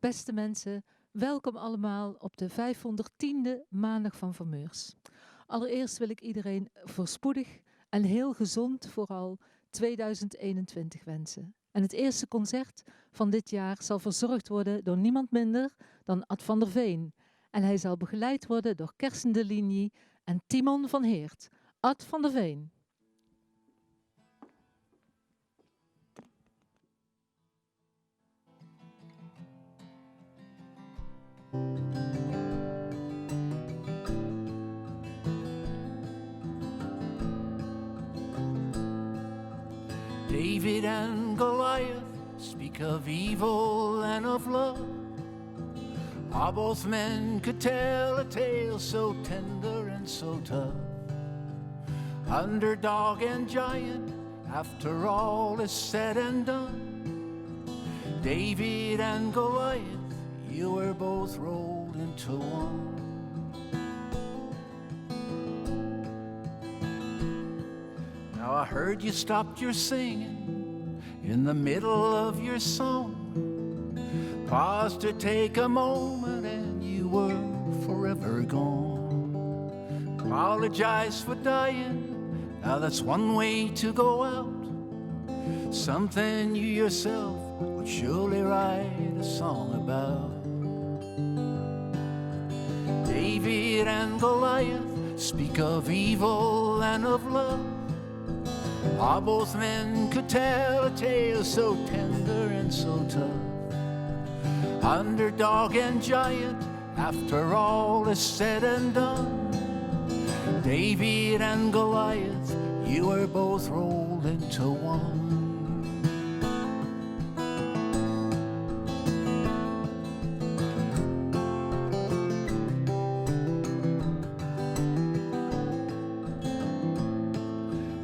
Beste mensen, welkom allemaal op de 510e Maandag van Van Meurs. Allereerst wil ik iedereen voorspoedig en heel gezond vooral 2021 wensen. En het eerste concert van dit jaar zal verzorgd worden door niemand minder dan Ad van der Veen. En hij zal begeleid worden door Kersen de Linie en Timon van Heert. Ad van der Veen. David and Goliath speak of evil and of love. How both men could tell a tale so tender and so tough. Underdog and giant, after all is said and done. David and Goliath, you were both rolled into one. Now I heard you stopped your singing in the middle of your song. Paused to take a moment and you were forever gone. Apologize for dying, now that's one way to go out. Something you yourself would surely write a song about. David and Goliath speak of evil and of love. How both men could tell a tale so tender and so tough. Underdog and giant, after all is said and done. David and Goliath, you were both rolled into one.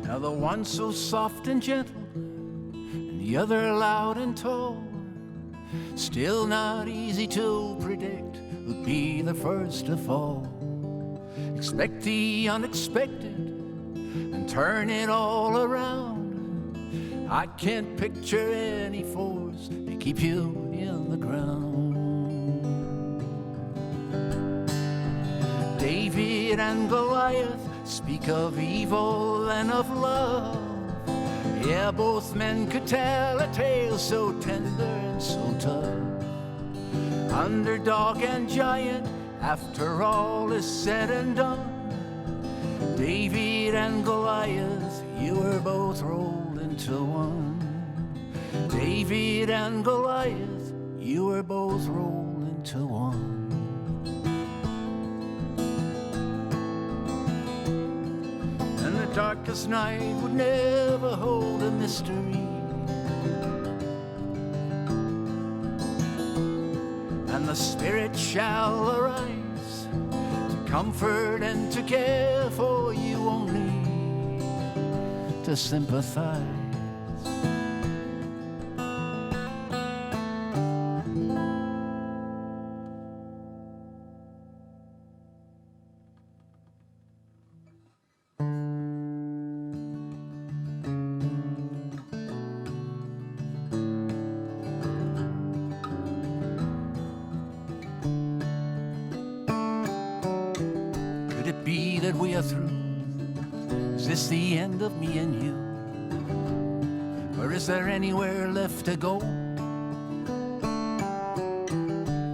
Now the one so soft and gentle, and the other loud and tall. Still not easy to predict who'd be the first to fall. Expect the unexpected and turn it all around. I can't picture any force to keep you in the ground. David and Goliath speak of evil and of love. Yeah, both men could tell a tale so tender and so tough. Underdog and giant, after all is said and done. David and Goliath, you were both rolled into one. David and Goliath, you were both rolled into one. And the darkest night would never hold a mystery. And the Spirit shall arise to comfort and to care for you only, to sympathize. Be that we are through? Is this the end of me and you? Or is there anywhere left to go?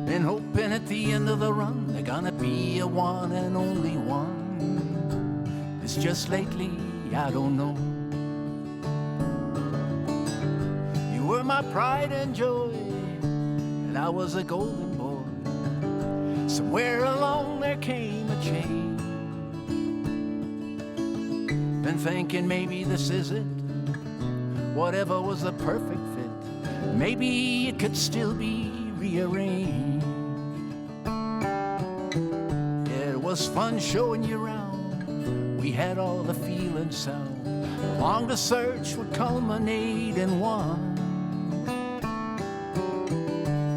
Been hoping at the end of the run they're gonna be a one and only one. It's just lately, I don't know. You were my pride and joy, and I was a golden boy. Somewhere along there came a change. Been thinking maybe this is it. Whatever was the perfect fit, maybe it could still be rearranged. It was fun showing you around. We had all the feeling sound. Long the search would culminate in one.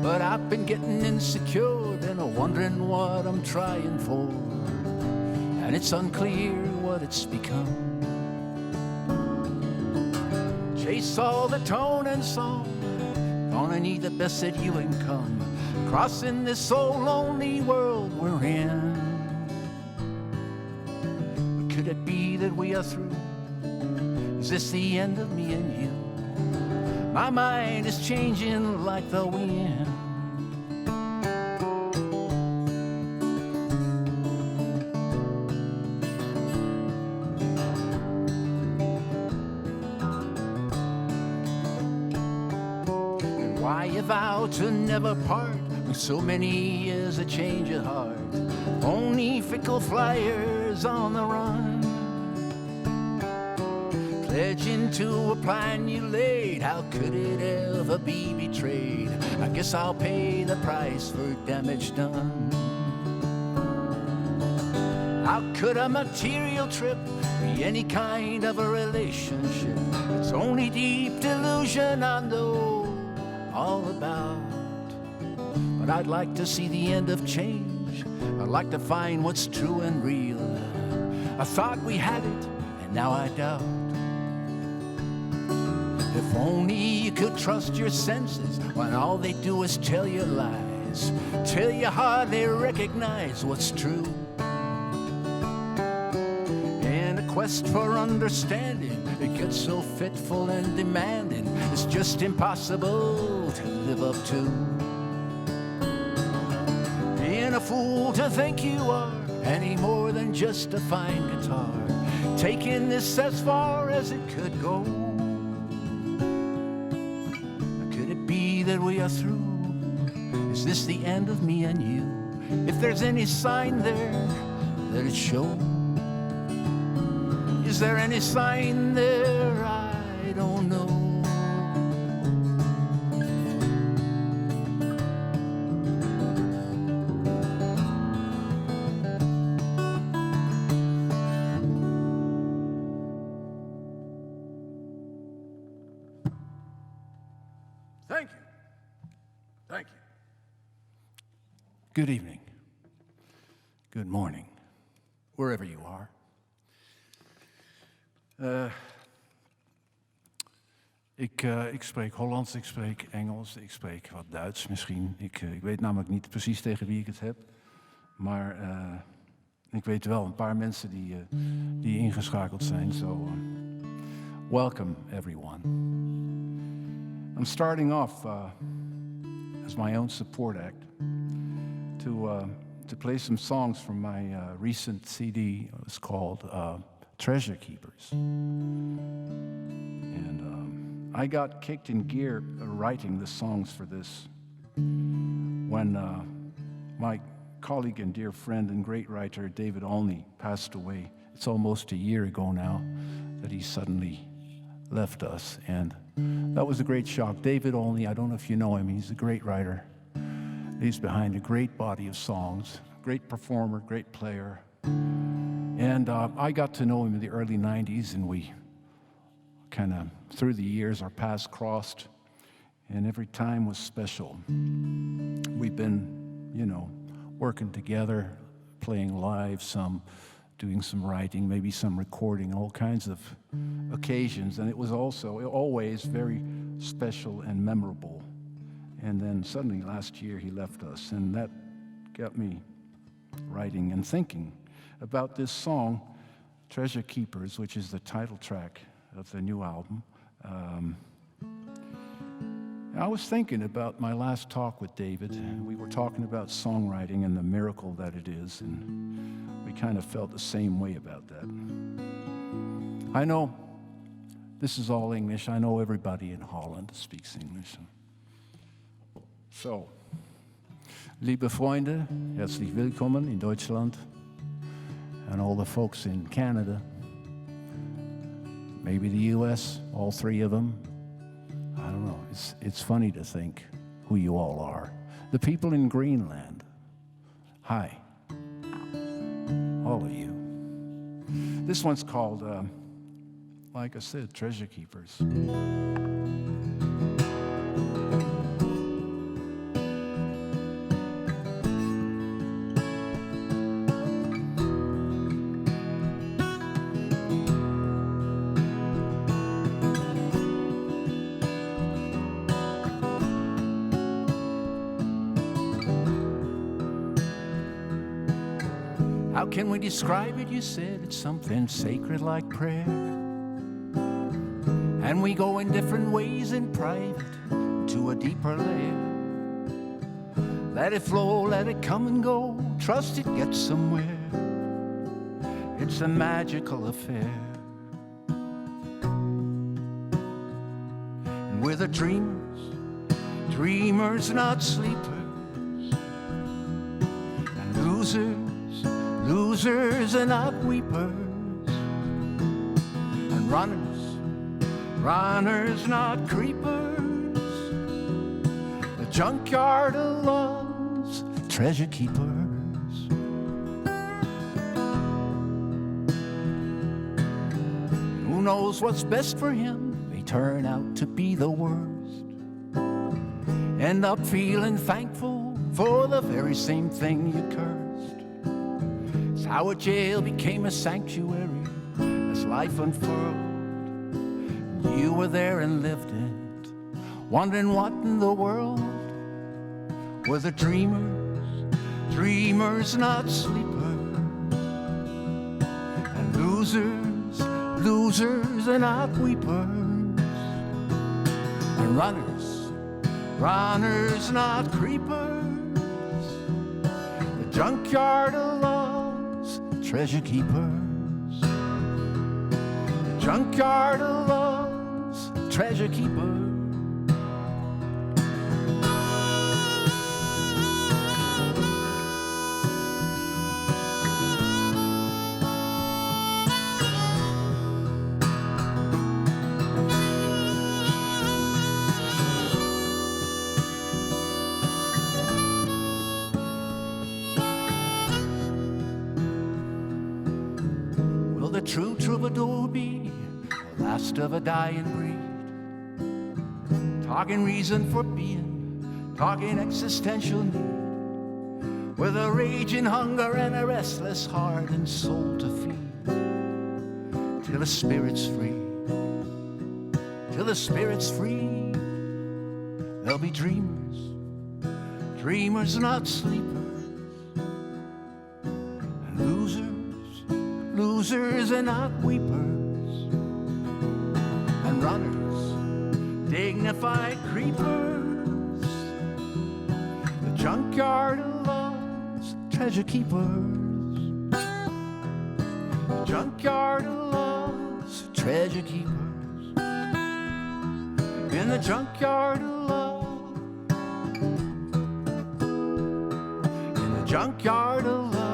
But I've been getting insecure, been wondering what I'm trying for. And it's unclear what it's become. Chase all the tone and song, gonna need the best that you can come. crossing this so lonely world we're in. But could it be that we are through? Is this the end of me and you? My mind is changing like the wind. And why you vow to never part when so many years a change of heart? Only fickle flyers on the run, pledging to a plan you laid. How could it ever be betrayed? I guess I'll pay the price for damage done. How could a material trip be any kind of a relationship? It's only deep delusion I know all about. But I'd like to see the end of change. I'd like to find what's true and real. I thought we had it, and now I doubt. If only you could trust your senses when all they do is tell you lies, till you hardly recognize what's true. In a quest for understanding, it gets so fitful and demanding, it's just impossible to live up to. Being a fool to think you are any more than just a fine guitar, taking this as far as it could go. That we are through? Is this the end of me and you? If there's any sign there, let it show. Is there any sign there? I don't know. Thank you. Thank you. Good evening. Good morning, wherever you are. Ik spreek Hollands, ik spreek Engels, ik spreek wat Duits misschien. Ik weet namelijk niet precies tegen wie ik het heb. Maar ik weet wel een paar mensen die ingeschakeld zijn. So, welcome everyone. I'm starting off as my own support act to play some songs from my recent CD. It's called Treasure Keepers. And I got kicked in gear writing the songs for this when my colleague and dear friend and great writer David Olney passed away. It's almost a year ago now that he suddenly left us, and that was a great shock. David Olney, I don't know if you know him, he's a great writer. He's behind a great body of songs, great performer, great player. And I got to know him in the early 90s, and we kind of, through the years, our paths crossed, and every time was special. We've been, working together, playing live, some doing some writing, maybe some recording, all kinds of occasions. And it was also always very special and memorable. And then suddenly last year he left us, and that got me writing and thinking about this song, Treasure Keepers, which is the title track of the new album. I was thinking about my last talk with David. We were talking about songwriting and the miracle that it is, and we kind of felt the same way about that. I know this is all English. I know everybody in Holland speaks English. So, liebe Freunde, herzlich willkommen in Deutschland, and all the folks in Canada, maybe the US, all three of them. I don't know. It's funny to think who you all are. The people in Greenland. Hi. All of you. This one's called, like I said, Treasure Keepers. How can we describe it? You said it's something sacred like prayer. And we go in different ways in private to a deeper layer. Let it flow, let it come and go. Trust it gets somewhere. It's a magical affair. And we're the dreamers, dreamers not sleepers. And losers, losers and not weepers. And runners, runners not creepers. The junkyard of love's treasure keepers. Who knows what's best for him? They turn out to be the worst. End up feeling thankful for the very same thing you cursed. It's how a jail became a sanctuary as life unfurled. You were there and lived it, wondering what in the world were the dreamers, dreamers not sleepers, and losers, losers and not weepers, and runners, runners not creepers, the junkyard of love's treasure keepers, the junkyard of love's treasure keepers. True troubadour be the last of a dying breed, talking reason for being, talking existential need, with a raging hunger and a restless heart and soul to feed, till the spirit's free, till the spirit's free. There'll be dreamers, dreamers not sleepers, and losers, losers and not weepers, and runners, dignified creepers, the junkyard of love's treasure keepers, the junkyard of love's treasure keepers, in the junkyard of love, in the junkyard of love.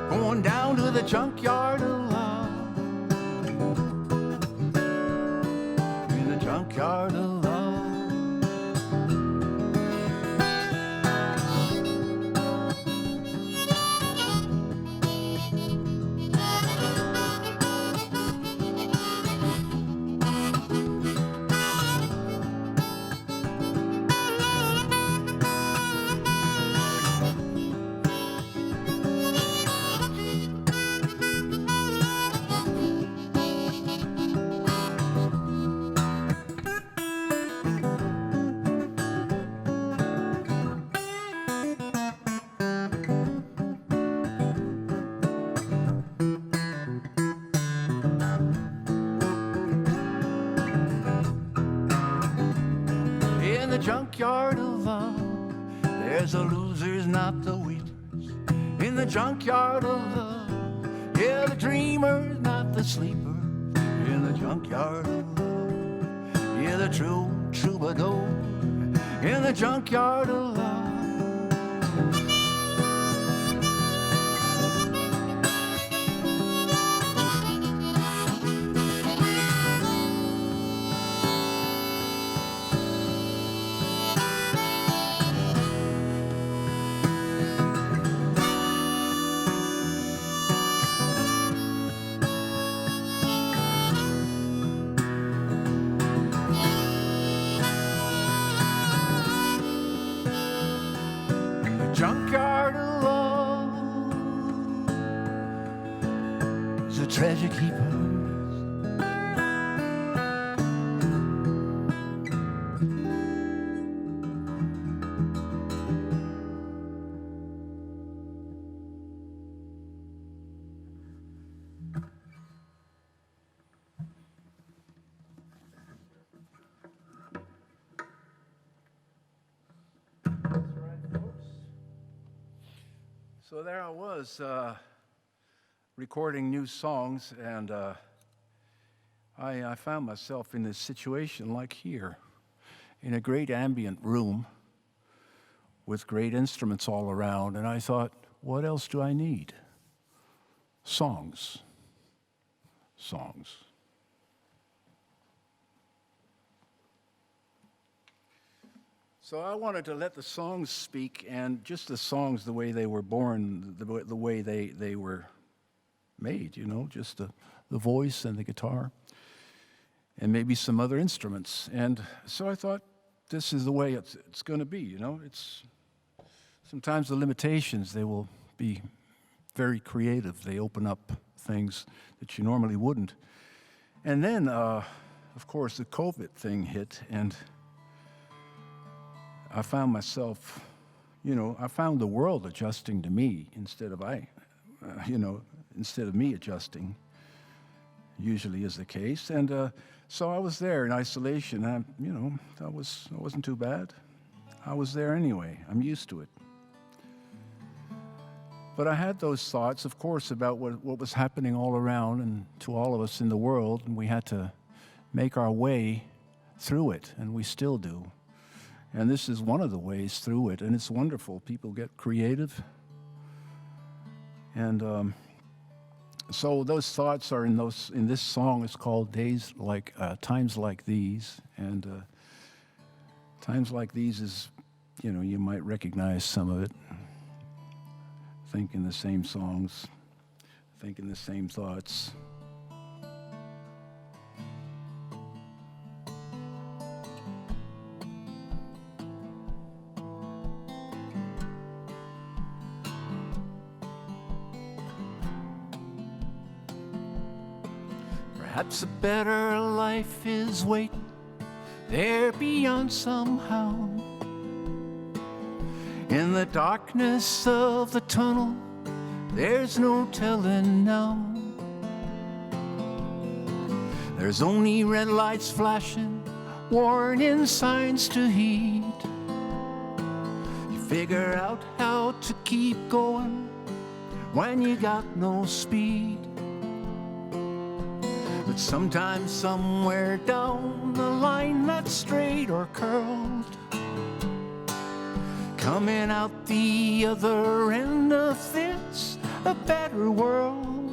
Going down to the junkyard of love, in the junkyard of love. Junkyard of love, there's the losers, not the weepers. In the junkyard of love, yeah, the dreamers, not the sleepers. In the junkyard of love, yeah, the true troubadour. In the junkyard of love. Junkyard of love is a treasure keeper. So there I was, recording new songs, and I found myself in this situation like here, in a great ambient room with great instruments all around, and I thought, what else do I need? Songs. Songs. So I wanted to let the songs speak, and just the songs, the way they were born, the way they were made, you know, just the voice and the guitar, and maybe some other instruments. And so I thought, this is the way it's going to be, you know. It's sometimes the limitations, they will be very creative. They open up things that you normally wouldn't. And then, of course, the COVID thing hit, and I found myself, you know, I found the world adjusting to me instead of instead of me adjusting, usually is the case. And so I was there in isolation. I wasn't too bad. I was there anyway. I'm used to it. But I had those thoughts, of course, about what was happening all around and to all of us in the world, and we had to make our way through it, and we still do. And this is one of the ways through it, and it's wonderful. People get creative. And so those thoughts are in this song. It's called Times Like These. And Times Like These is, you know, you might recognize some of it. Thinking the same songs, thinking the same thoughts. Perhaps a better life is waiting there beyond somehow. In the darkness of the tunnel, there's no telling now. There's only red lights flashing, warning signs to heed. You figure out how to keep going when you got no speed. But sometimes somewhere down the line that's straight or curled, coming out the other end of this, a better world.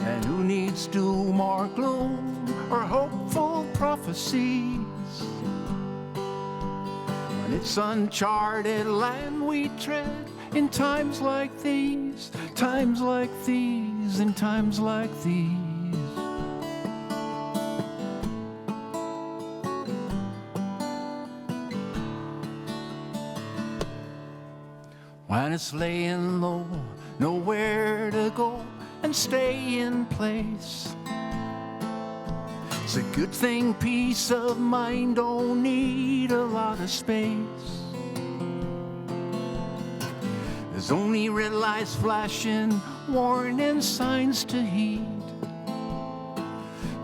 And who needs doom or gloom or hopeful prophecies when it's uncharted land we tread in times like these, times like these, in times like these. When it's laying low, nowhere to go and stay in place. It's a good thing peace of mind don't need a lot of space. There's only red lights flashing, warning signs to heed.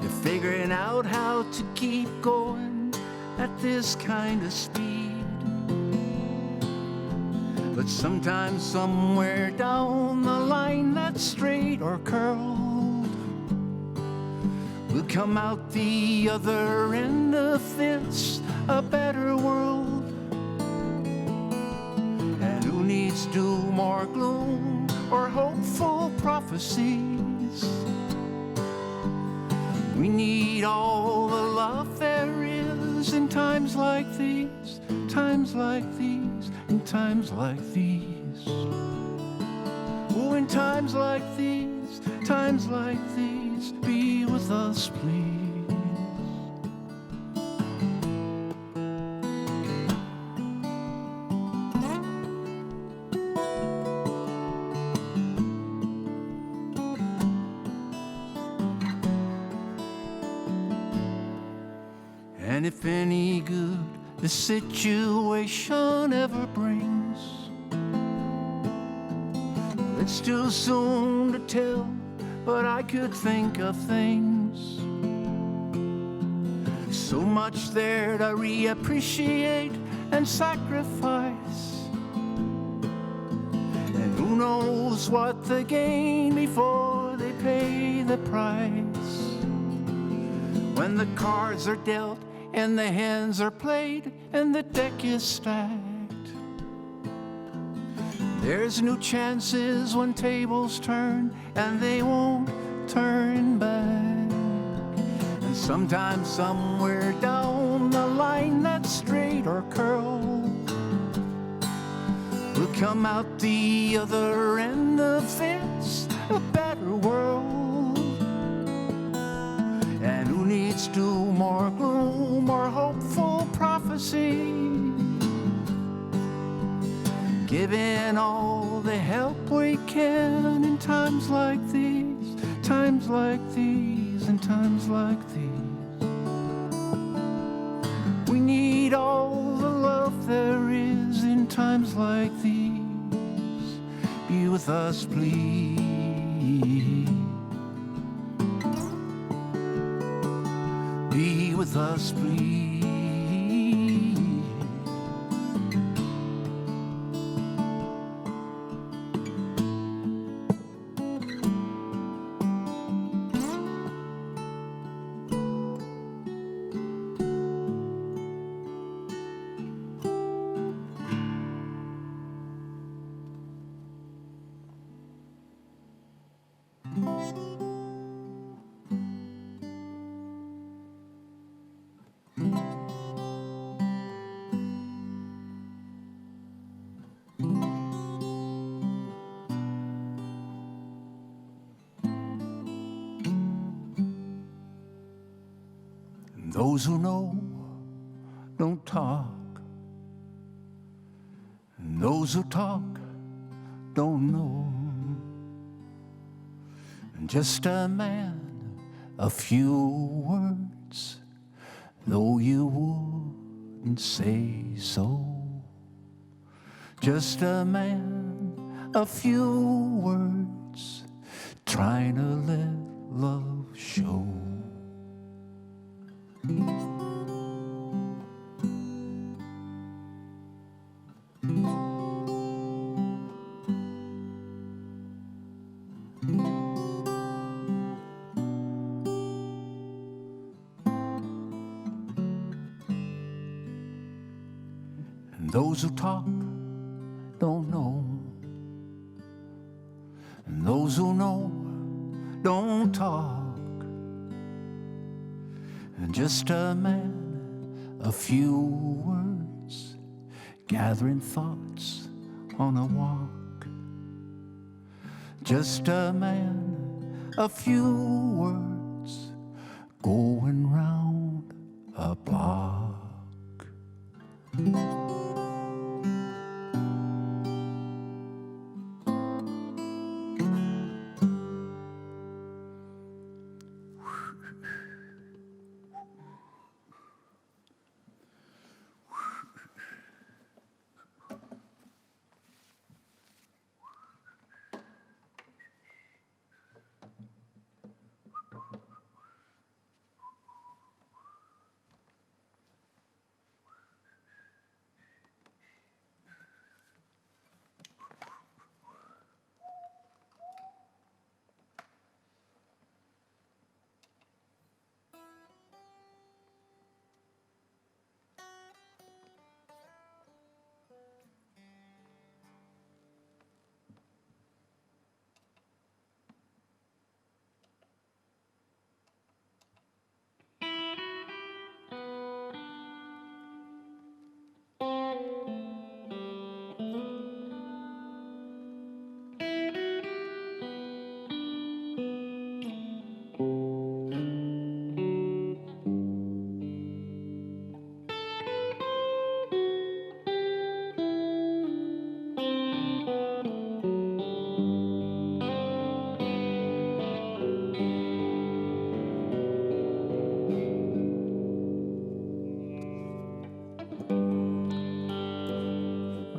You're figuring out how to keep going at this kind of speed. But sometimes somewhere down the line that's straight or curled, we'll come out the other end of this, a better world. And who needs doom or gloom or hopeful prophecies? We need all the love there is in times like these, times like these, in times like these. Oh, in times like these, be with us, please. And if any good the situation ever brings, it's too soon to tell, but I could think of things. So much there to reappreciate and sacrifice. who knows what they gain before they pay the price? When the cards are dealt and the hands are played and the deck is stacked, there's new chances when tables turn and they won't turn back. And sometimes somewhere down the line that's straight or curled will come out the other end of this, a better world. And who needs doom or gloom or hopeful prophecy? Giving all the help we can in times like these, times like these, and times like these. We need all the love there is in times like these. Be with us, please. Be with us, please. Those who know don't talk, and those who talk don't know. And just a man, a few words, though you wouldn't say so. Just a man, a few words, trying to let love show. And those who talk don't know, and those who know don't talk. And just a man, a few words, gathering thoughts on a walk. Just a man, a few words, going round a block.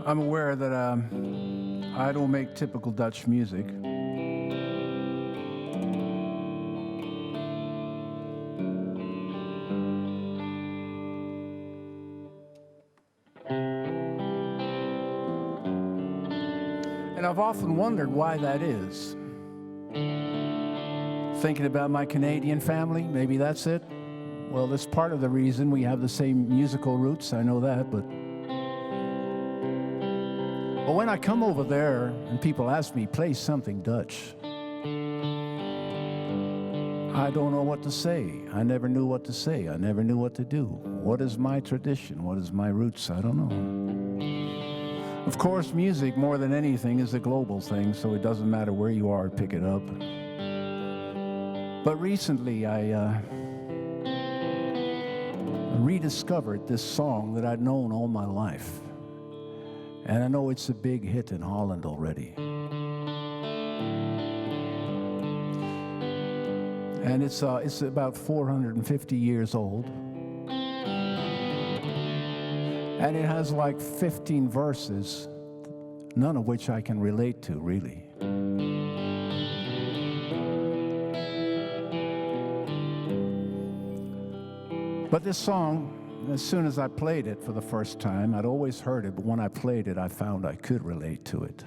I'm aware that I don't make typical Dutch music. And And I've often wondered why that is. Thinking about my Canadian family, maybe that's it. Well, that's part of the reason. We have the same musical roots, I know that, but when I come over there and people ask me, play something Dutch, I don't know what to say. I never knew what to say. I never knew what to do. What is my tradition? What is my roots? I don't know. Of course, music, more than anything, is a global thing, so it doesn't matter where you are, pick it up. But recently, I rediscovered this song that I'd known all my life. And I know it's a big hit in Holland already. And it's about 450 years old. And it has like 15 verses, none of which I can relate to, really. But this song, as soon as I played it for the first time, I'd always heard it, but when I played it, I found I could relate to it.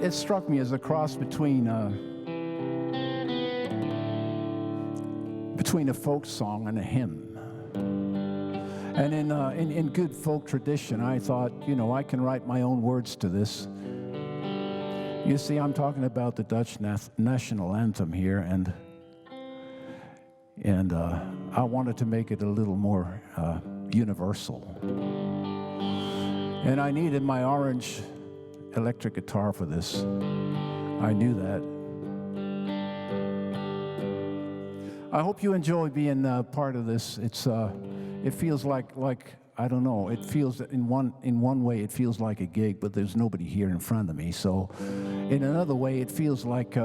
It struck me as a cross between a folk song and a hymn. And in good folk tradition, I thought, you know, I can write my own words to this. You see, I'm talking about the Dutch national anthem here, and I wanted to make it a little more universal. And I needed my orange electric guitar for this. I knew that. I hope you enjoy being part of this. It feels like I don't know. It feels that in one way it feels like a gig, but there's nobody here in front of me. So, in another way, it feels like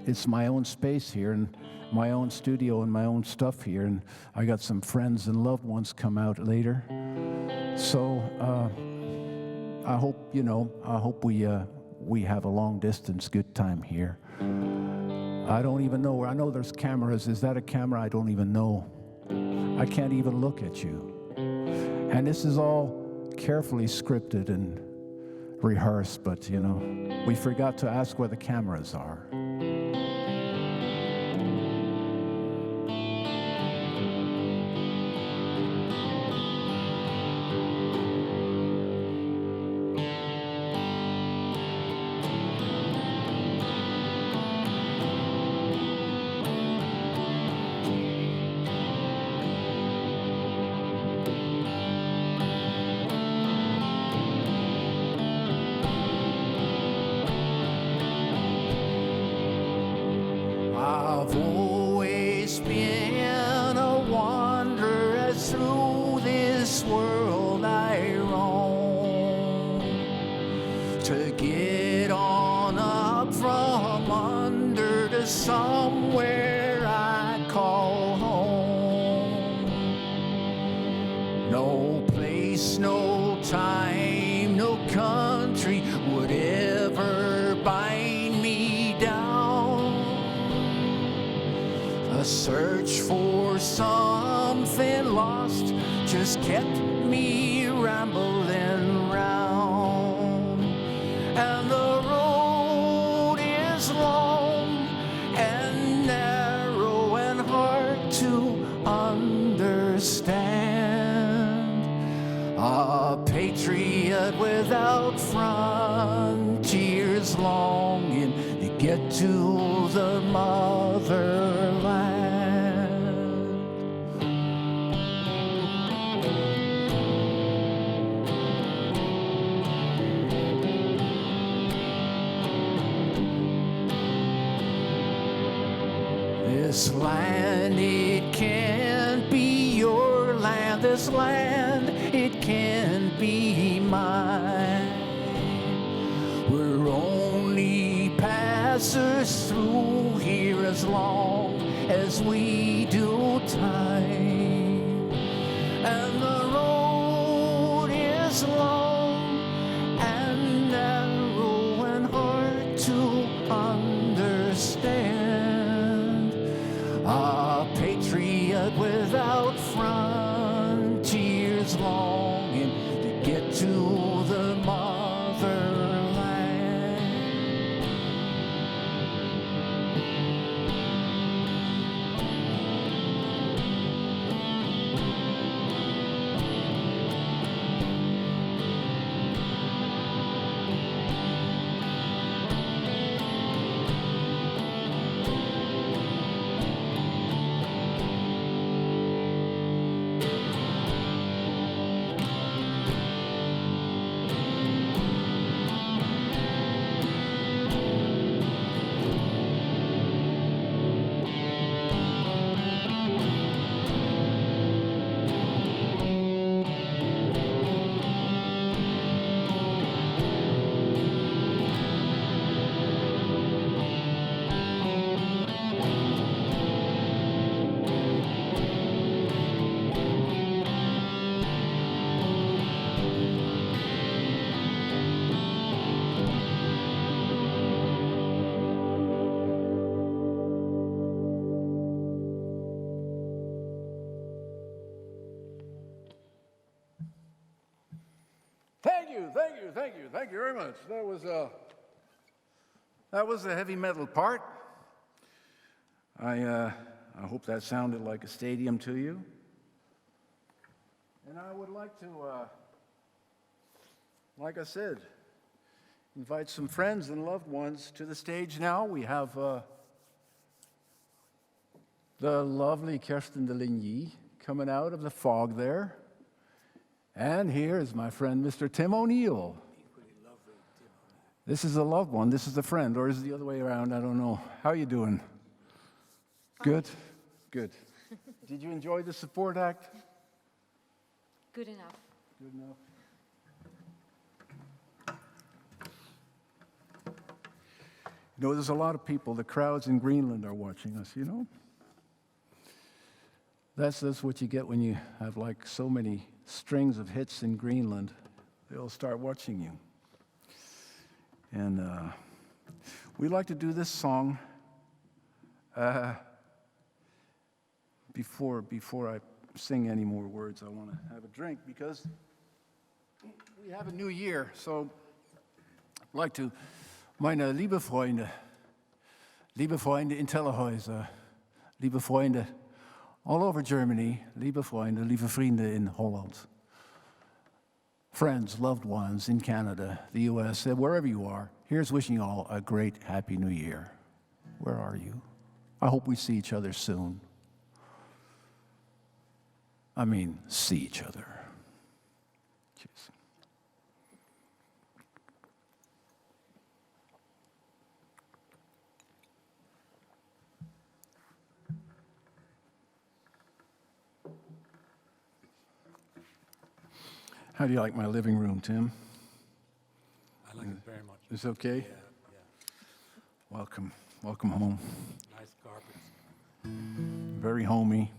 it's my own space here and my own studio and my own stuff here. And I got some friends and loved ones come out later. So. I hope we have a long distance good time here. I don't even know where. I know there's cameras. Is that a camera? I don't even know. I can't even look at you. And this is all carefully scripted and rehearsed, but you know, we forgot to ask where the cameras are. I've always been a wanderer through this world I roam, to get on up from under to somewhere I call home. No place, no time, no country would ever bind me down. A search for something lost just kept me rambling round. And the road is long and narrow and hard to understand. A patriot without frontiers, longing to get to the motherland. This land, it can't be your land. This land, it can't be mine. We're only passers through here as long as we do time. And the road is long and narrow and hard to understand. A patriot without frontiers long Thank you very much. That was the heavy metal part. I hope that sounded like a stadium to you. And I would like to, like I said, invite some friends and loved ones to the stage now. We have the lovely Kirsten de Ligny coming out of the fog there. And here is my friend, Mr. Tim O'Neill. This is a loved one. This is a friend, or is it the other way around? I don't know. How are you doing? Good? Good. Did you enjoy the support act? Good enough. Good enough. You know, there's a lot of people, the crowds in Greenland are watching us, you know? That's what you get when you have like so many strings of hits in Greenland. They'll start watching you. And we like to do this song before I sing any more words. I want to have a drink because we have a new year. So I'd like to, meine liebe Freunde in Tellerhäuser, liebe Freunde all over Germany, liebe Freunde, lieve vrienden in Holland, friends, loved ones in Canada, the US, wherever you are, here's wishing you all a great, happy new year. Where are you? I hope we see each other soon. I mean, see each other. Cheers. How do you like my living room, Tim? I like it very much. It's okay? Yeah. Welcome home. Nice carpets. Very homey.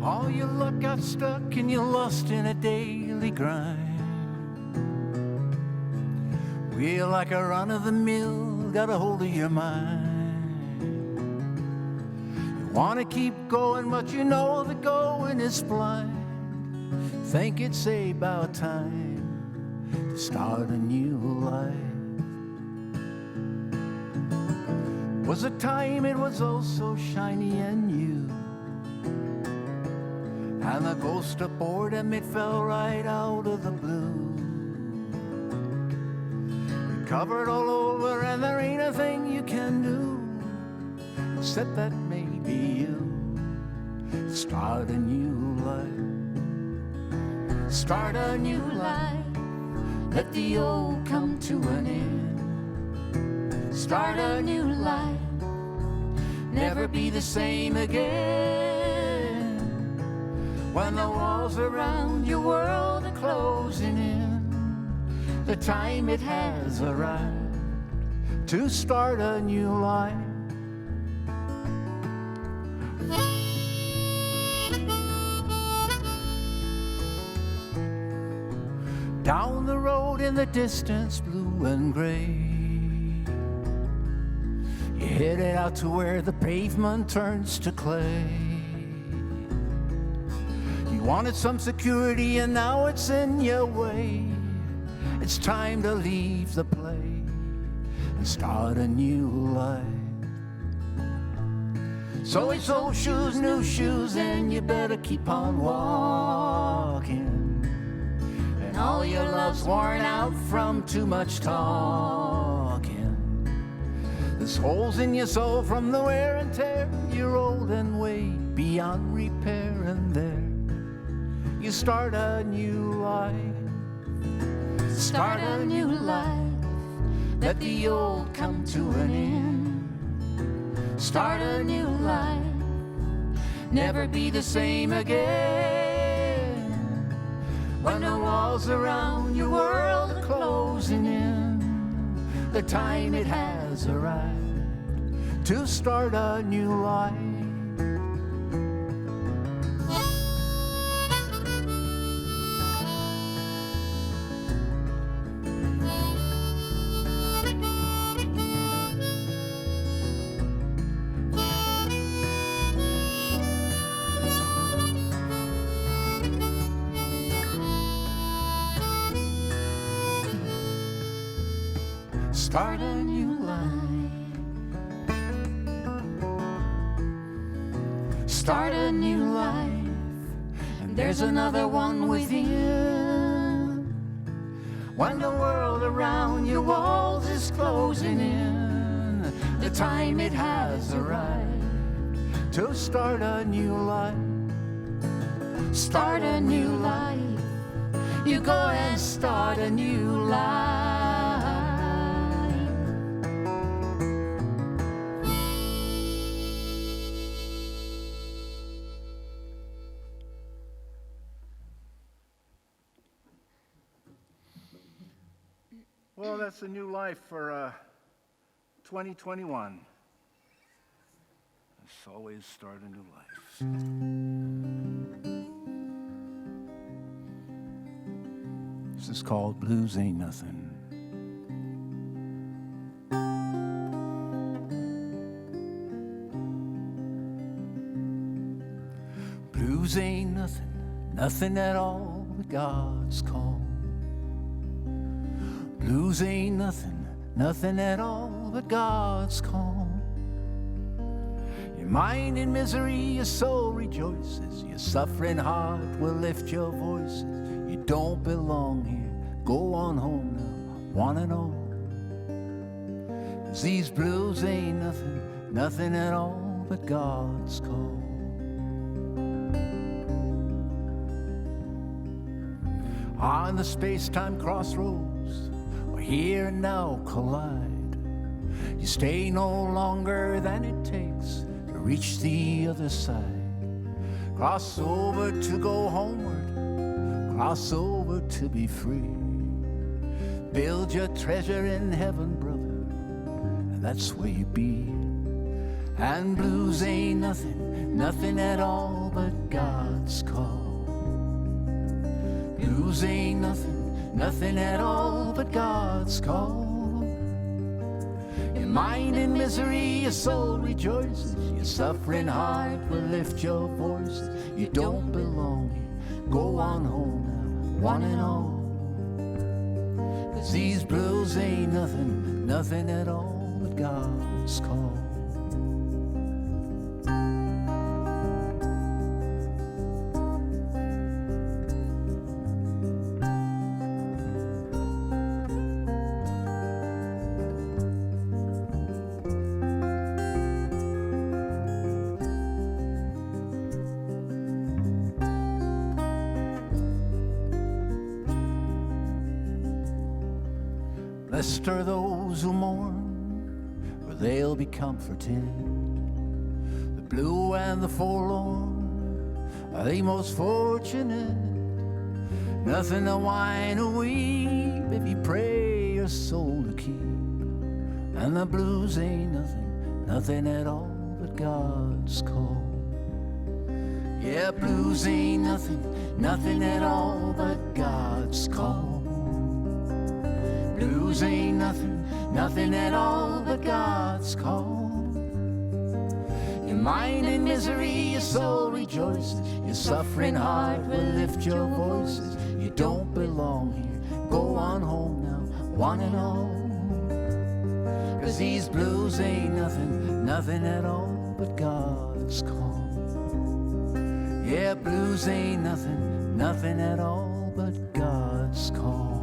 All your luck got stuck and you're lost in a daily grind. We're like a run-of-the-mill, got a hold of your mind. You wanna keep going, but you know the going is blind. Think it's about time to start a new life. Was a time it was all so shiny and new, and the ghost of boredom, it fell right out of the blue. Covered all over and there ain't a thing you can do except that maybe you start a new life. Start a new life. Let the old come to an end. Start a new life. Never be the same again. When the walls around your world are closing in, the time it has arrived to start a new life. Down the road in the distance, blue and gray, you headed out to where the pavement turns to clay. You wanted some security and now it's in your way. It's time to leave the play and start a new life. So it's old shoes, new shoes, and you better keep on walking. And all your love's worn out from too much talking. There's holes in your soul from the wear and tear. You're old and way beyond repair, and there you start a new life. Start a new life. Let the old come to an end. Start a new life. Never be the same again. When the walls around your world are closing in, the time it has arrived to start a new life. Start a new life. Start a new life. And there's another one within. When the world around your walls is closing in, the time it has arrived to start a new life. Start a new life. You go and start a new life. Well, that's a new life for 2021. Let's always start a new life. This is called Blues Ain't Nothing. Blues ain't nothing, nothing at all but God's call. Blues ain't nothing, nothing at all but God's call. Your mind in misery, your soul rejoices. Your suffering heart will lift your voices. You don't belong here, go on home now, one and all. 'Cause these blues ain't nothing, nothing at all but God's call. On the space-time crossroads, here and now collide. You stay no longer than it takes to reach the other side. Cross over to go homeward, cross over to be free. Build your treasure in heaven, brother, and that's where you be. And blues ain't nothing, nothing at all but God's call. Blues ain't nothing, nothing at all but God's call. Your mind in misery, your soul rejoices. Your suffering heart will lift your voice. You don't belong here, go on home now, one and all. 'Cause these blues ain't nothing, nothing at all but God's call. Blessed are those who mourn, for they'll be comforted. The blue and the forlorn are the most fortunate. Nothing to whine or weep if you pray your soul to keep. And the blues ain't nothing, nothing at all but God's call. Yeah, blues ain't nothing, nothing at all but God's call. Blues ain't nothing, nothing at all but God's call. Your mind in misery, your soul rejoices. Your suffering heart will lift your voices. You don't belong here, go on home now, one and all. 'Cause these blues ain't nothing, nothing at all but God's call. Yeah, blues ain't nothing, nothing at all but God's call.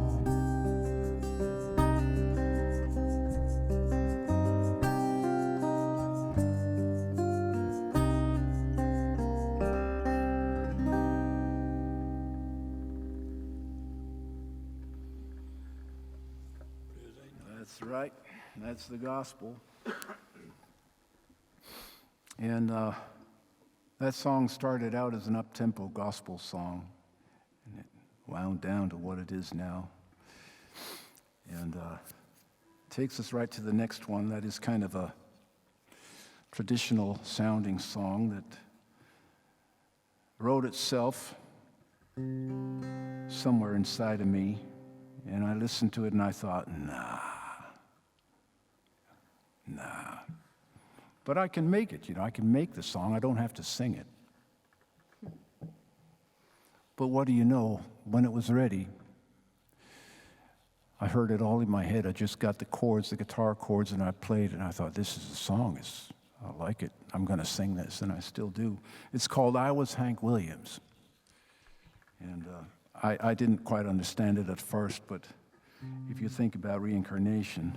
That's right. That's the gospel. And that song started out as an up-tempo gospel song. And it wound down to what it is now. And takes us right to the next one. That is kind of a traditional sounding song that wrote itself somewhere inside of me. And I listened to it and I thought, nah. But I can make it, I can make the song. I don't have to sing it. But what do you know? When it was ready, I heard it all in my head. I just got the chords, the guitar chords, and I played, and I thought, this is a song. I like it. I'm going to sing this, and I still do. It's called I Was Hank Williams. And I didn't quite understand it at first, but if you think about reincarnation,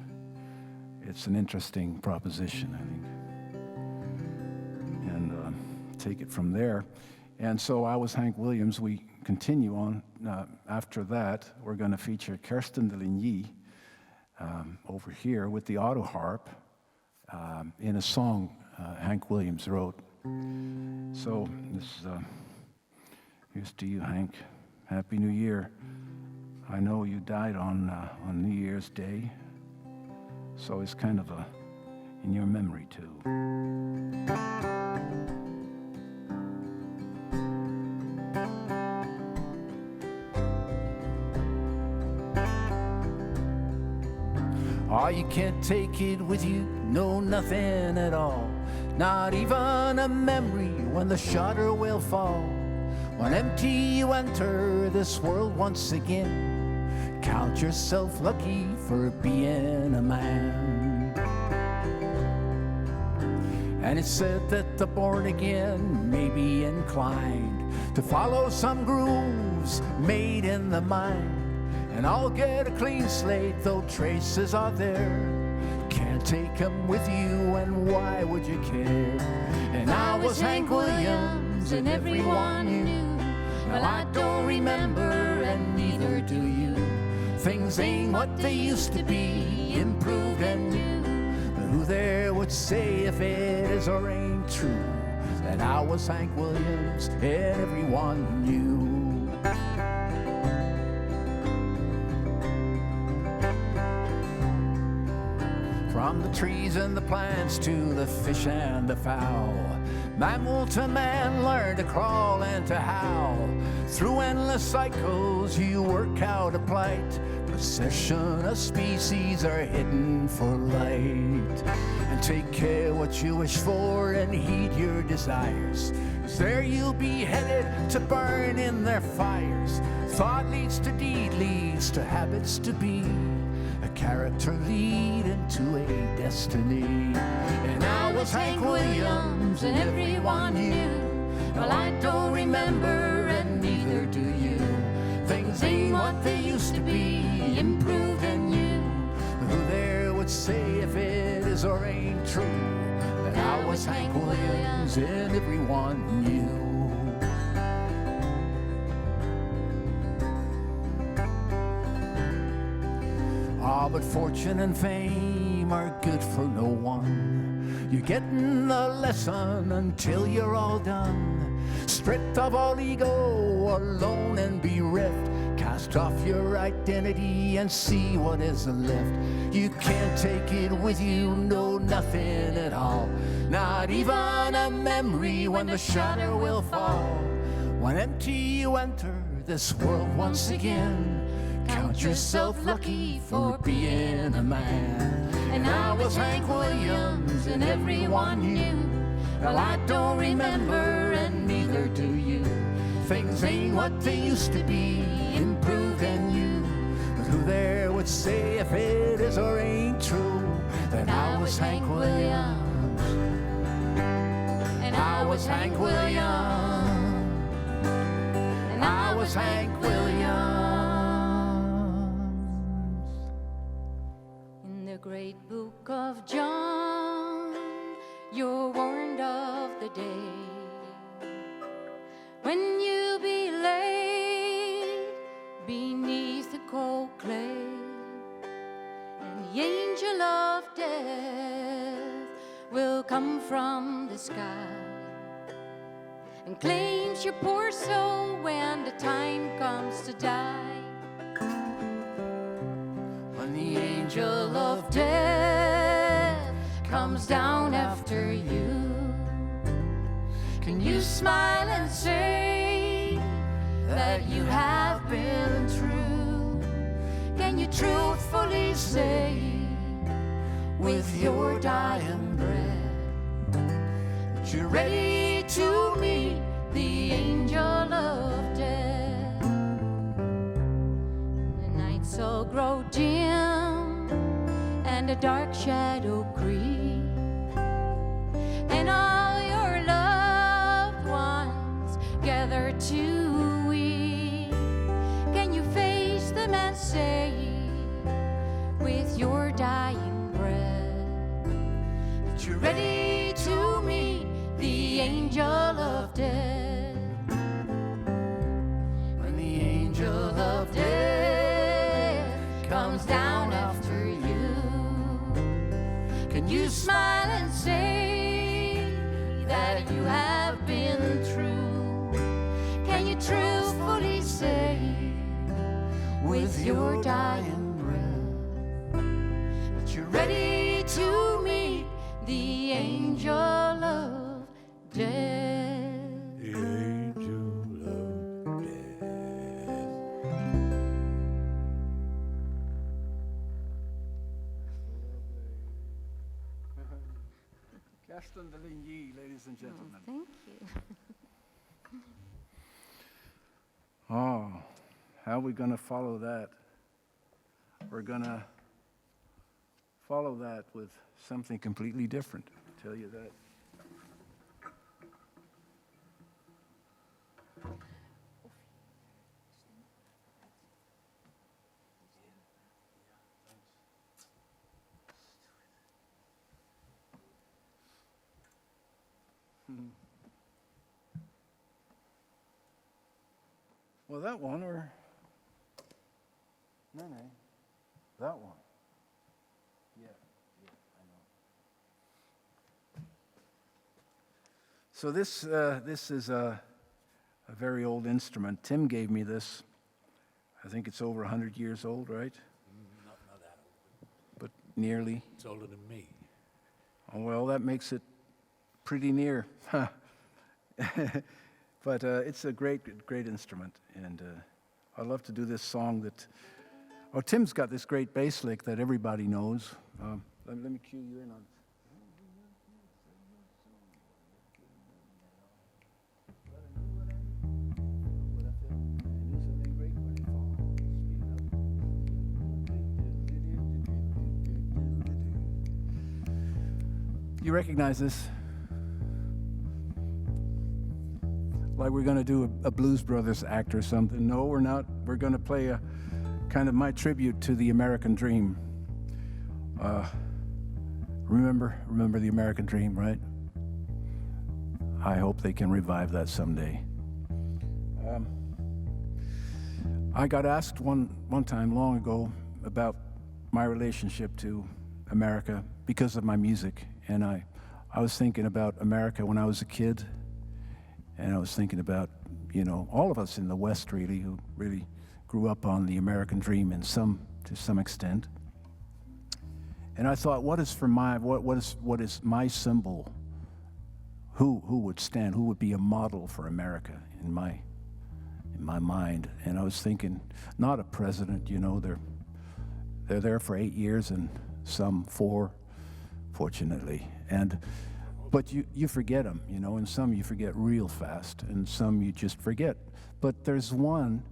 it's an interesting proposition, I think. And take it from there. And so I Was Hank Williams. We continue on. After that, we're going to feature Kirsten de Ligny over here with the auto harp in a song Hank Williams wrote. So here's to you, Hank. Happy New Year. I know you died on New Year's Day, so it's kind of in your memory too. Oh, you can't take it with you, no, nothing at all. Not even a memory when the shutter will fall. When empty you enter this world once again. Count yourself lucky for being a man. And it's said that the born again may be inclined to follow some grooves made in the mind. And I'll get a clean slate, though traces are there. Can't take them with you, and why would you care? And I was Hank Williams, and everyone knew. Well, I don't remember, and neither do you. Things ain't what they used to be, improved and new. But who there would say if it is or ain't true? That I was Hank Williams, and everyone knew. From the trees and the plants to the fish and the fowl, mammal to man, learn to crawl and to howl. Through endless cycles you work out a plight. Procession of species are hidden for light. And take care what you wish for and heed your desires. 'Cause there you'll be headed to burn in their fires. Thought leads to deed, leads to habits to be. A character lead into a destiny. And I was Hank Williams, and everyone knew. Well, I don't remember, and neither do you. Things ain't what they used to be, improved and new. But who there would say if it is or ain't true? That I was Hank Williams, and everyone knew. Ah, but fortune and fame are good for no one. You're getting the lesson until you're all done. Stripped of all ego, alone and bereft. Cast off your identity and see what is left. You can't take it with you, no, nothing at all. Not even a memory when the shutter will fall. When empty you enter this world once again. Count yourself lucky for being a man. And I was Hank Williams, and everyone knew. Well, I don't remember, and neither do you. Things ain't what they used to be, improved and new. But who there would say if it is or ain't true? That I was Hank Williams, and I was Hank Williams, and I was Hank Williams. Great book of John, you're warned of the day when you'll be laid beneath the cold clay, and the angel of death will come from the sky and claims your poor soul when the time comes to die. When the angel of death comes down after you, can you smile and say that you have been true? Can you truthfully say with your dying breath that you're ready to meet the angel of death? The nights all grow dim and a dark shadow creep, and all your loved ones gather to weep. Can you face them and say with your dying breath that you're ready to meet the angel of death? When the angel of death comes down after you, can you smile and say that you have been true? Can you truthfully say with your dying breath that you're ready to meet the angel of death? The angel of death. Gaston de Ligny, ladies and gentlemen. Thank you. Oh, how are we going to follow that? We're going to follow that with something completely different, I'll tell you that. Well, that one, or no, that one. Yeah, I know. So this is a very old instrument. Tim gave me this. I think it's over 100 years old, right? Not that old. But nearly. It's older than me. Oh, well, that makes it pretty near. But it's a great instrument, and I love to do this song that. Oh, Tim's got this great bass lick that everybody knows. Let me cue you in on. You recognize this? Like we're going to do a Blues Brothers act or something. No, we're not. We're going to play a kind of my tribute to the American dream. Remember the American dream, right? I hope they can revive that someday. I got asked one time long ago about my relationship to America because of my music, and I was thinking about America when I was a kid. And I was thinking about, all of us in the West really, who really grew up on the American dream to some extent. And I thought, what is my symbol? Who would stand? Who would be a model for America in my mind? And I was thinking, not a president. They're there for 8 years and some 4, fortunately. But you forget them, and some you forget real fast, and some you just forget. But there's one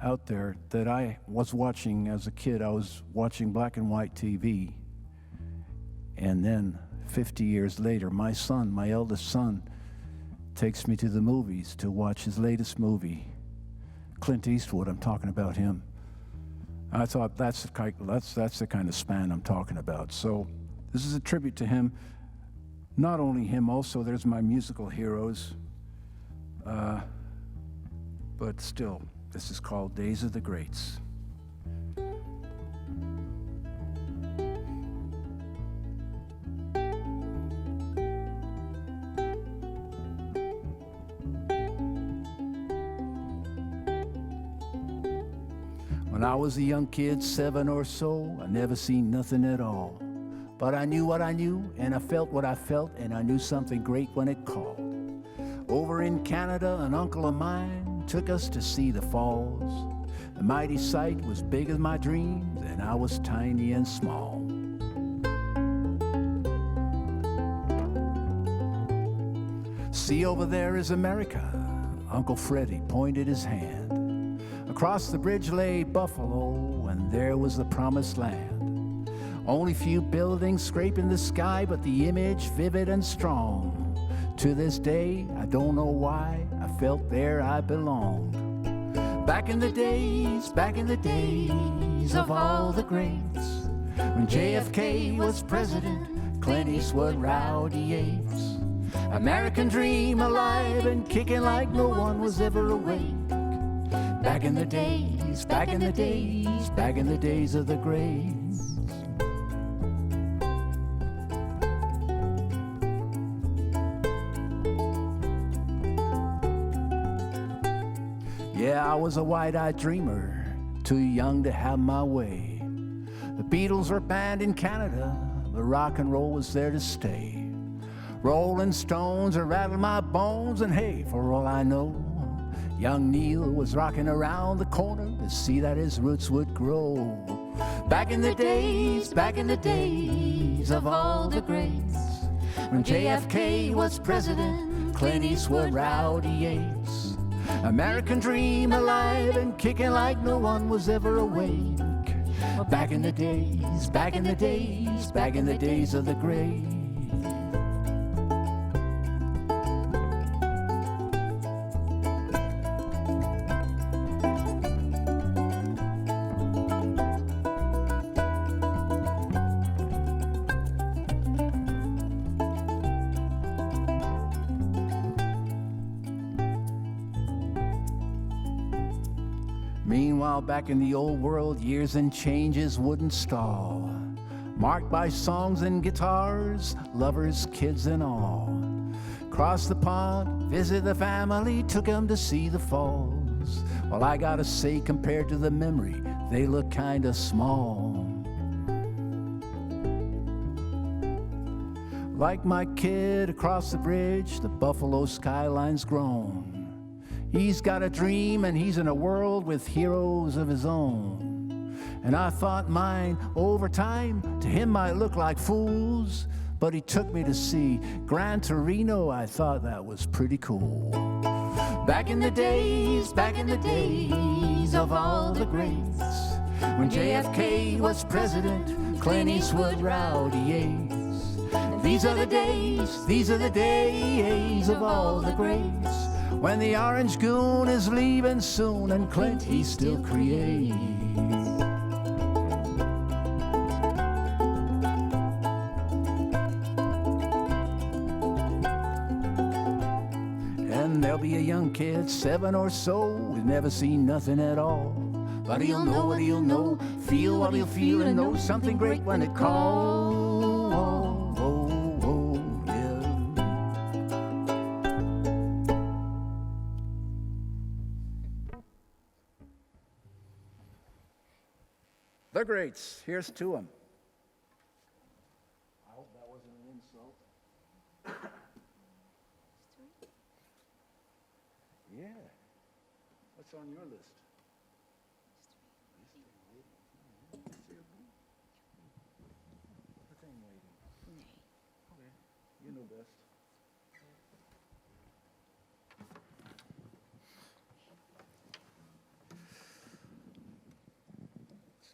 out there that I was watching as a kid. I was watching black and white TV, and then 50 years later, my eldest son, takes me to the movies to watch his latest movie, Clint Eastwood. I'm talking about him. I thought that's the kind of span I'm talking about. So this is a tribute to him. Not only him, also there's my musical heroes. But still, this is called Days of the Greats. I was a young kid, 7 or so, I never seen nothing at all. But I knew what I knew, and I felt what I felt, and I knew something great when it called. Over in Canada, an uncle of mine took us to see the falls. The mighty sight was big as my dreams, and I was tiny and small. See, over there is America. Uncle Freddie pointed his hand. Across the bridge lay Buffalo, and there was the promised land. Only few buildings scraping the sky, but the image vivid and strong. To this day, I don't know why, I felt there I belonged. Back in the days of all the greats, when JFK was president, Clint Eastwood, Rowdy Yates. American dream alive and kicking like no one was ever awake. Back in the days of the greats. Yeah, I was a wide-eyed dreamer, too young to have my way. The Beatles were banned in Canada, but rock and roll was there to stay. Rolling Stones are rattling my bones, and hey, for all I know, young Neil was rocking around the corner to see that his roots would grow. Back in the days of all the greats, when JFK was president, Clint Eastwood, Rowdy Yates. American dream alive and kicking like no one was ever awake. Back in the days of the greats. Meanwhile, back in the old world, years and changes wouldn't stall, marked by songs and guitars, lovers, kids and all. Crossed the pond, visit the family, took 'em to see the falls. Well, I gotta say, compared to the memory, they look kinda small. Like my kid across the bridge, the Buffalo skyline's grown. He's got a dream and he's in a world with heroes of his own. And I thought mine, over time, to him might look like fools. But he took me to see Gran Torino, I thought that was pretty cool. Back in the days of all the greats, when JFK was president, Clint Eastwood, Rowdy Yates. These are the days of all the greats, when the orange goon is leaving soon and Clint, he still creates. And there'll be a young kid, 7 or so, who's never seen nothing at all. But he'll know what he'll know, feel what he'll feel, and know something great when it calls. The greats, here's to them. I hope that wasn't an insult. Yeah. What's on your list? What thing waiting? Okay, you know best.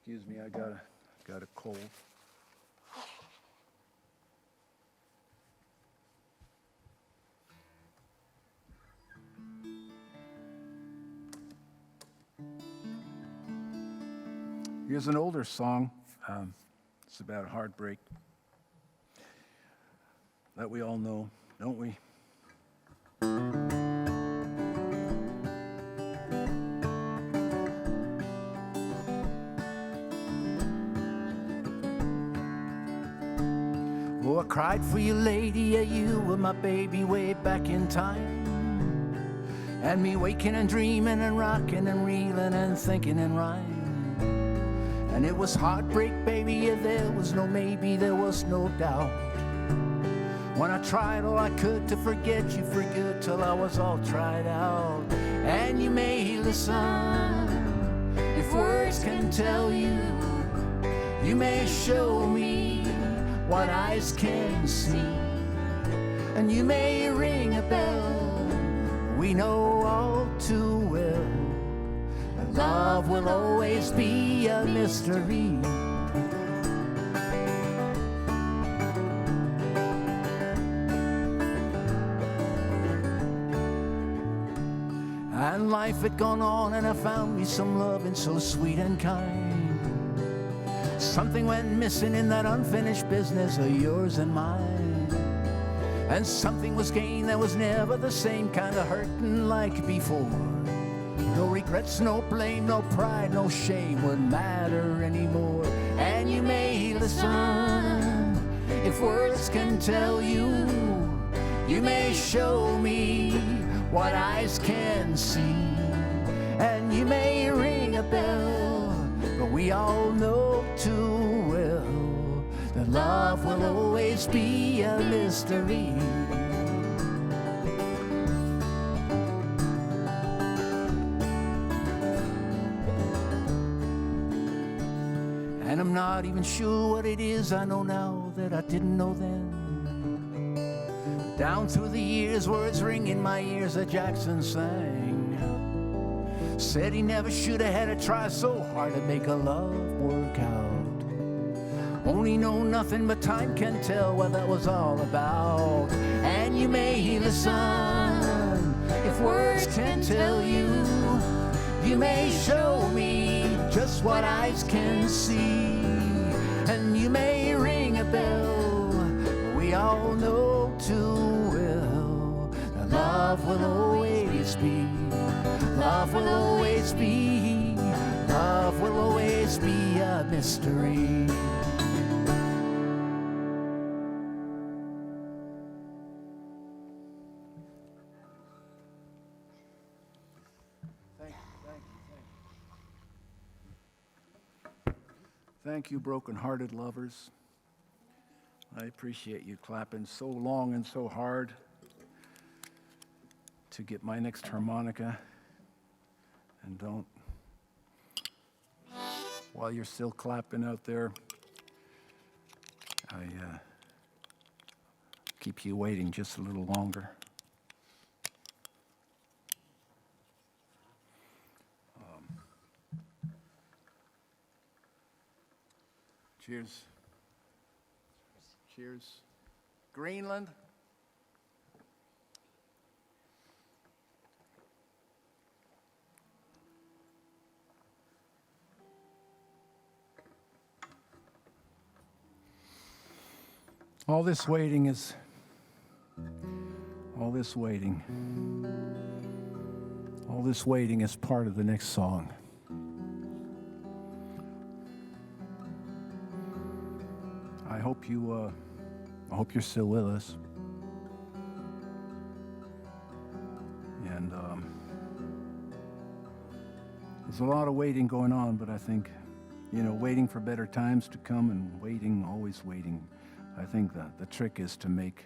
Excuse me, I got a cold. Here's an older song. It's about heartbreak that we all know, don't we? Oh, I cried for you, lady, yeah, you were my baby way back in time. And me waking and dreaming and rocking and reeling and thinking in rhyme. And it was heartbreak, baby, yeah, there was no maybe, there was no doubt. When I tried all I could to forget you for good till I was all tried out. And you may listen if words can tell you. You may show me what eyes can see. And you may ring a bell, we know all too well that love will always be a mystery. And life had gone on and I found me some loving so sweet and kind. Something went missing in that unfinished business of yours and mine. And something was gained that was never the same kind of hurting like before. No regrets, no blame, no pride, no shame would matter anymore. And you may listen if words can tell you. You may show me what eyes can see. And you may ring a bell, but we all know too well that love will always be a mystery. And I'm not even sure what it is I know now that I didn't know then. Down through the years, words ring in my ears that Jackson sang. Said he never should have had to try so hard to make a love work out. Only know nothing but time can tell what that was all about. And you may listen if words can tell you. You may show me just what eyes can see. And you may ring a bell, we all know too well that love will always be, love will always be, love will always be a mystery. Thank you, broken-hearted lovers. I appreciate you clapping so long and so hard to get my next harmonica. And don't, while you're still clapping out there, I keep you waiting just a little longer. Cheers. Cheers. Greenland. All this waiting is part of the next song. I hope you're still with us. And there's a lot of waiting going on, but I think, waiting for better times to come and always waiting. I think that the trick is to make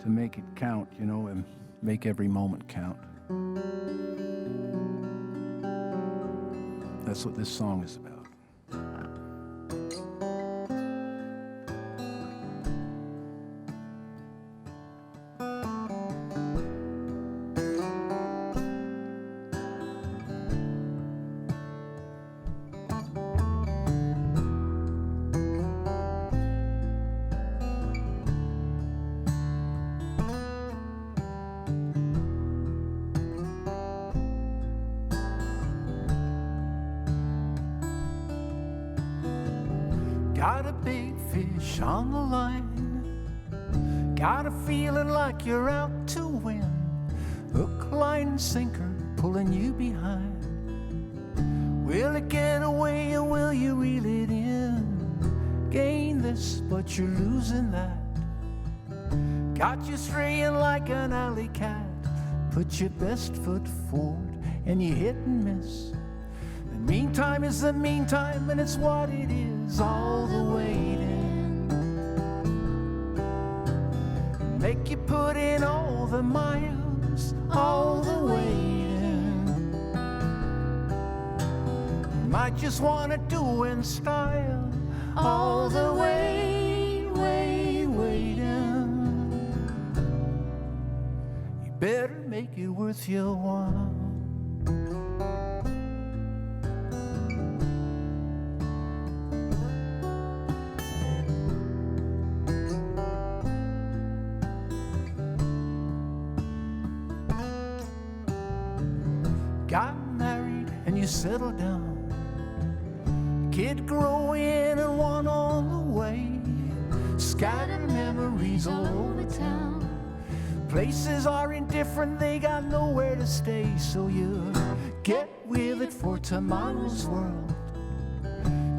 it count, and make every moment count. That's what this song is about. Got a big fish on the line. Got a feeling like you're out to win. Hook, line, and sinker pulling you behind. Will it get away or will you reel it in? Gain this, but you're losing that. Got you straying like an alley cat. Put your best foot forward and you hit and miss. And Meantime is the meantime, and it's what it is, all the waiting. Make you put in all the miles, all the waiting. Might just wanna do in style, all the waiting. You better make it worth your while. Got married and you settled down. Kid growing and one on the way. Scattered memories all over town. Places are indifferent, they got nowhere to stay. So you get with it for tomorrow's world.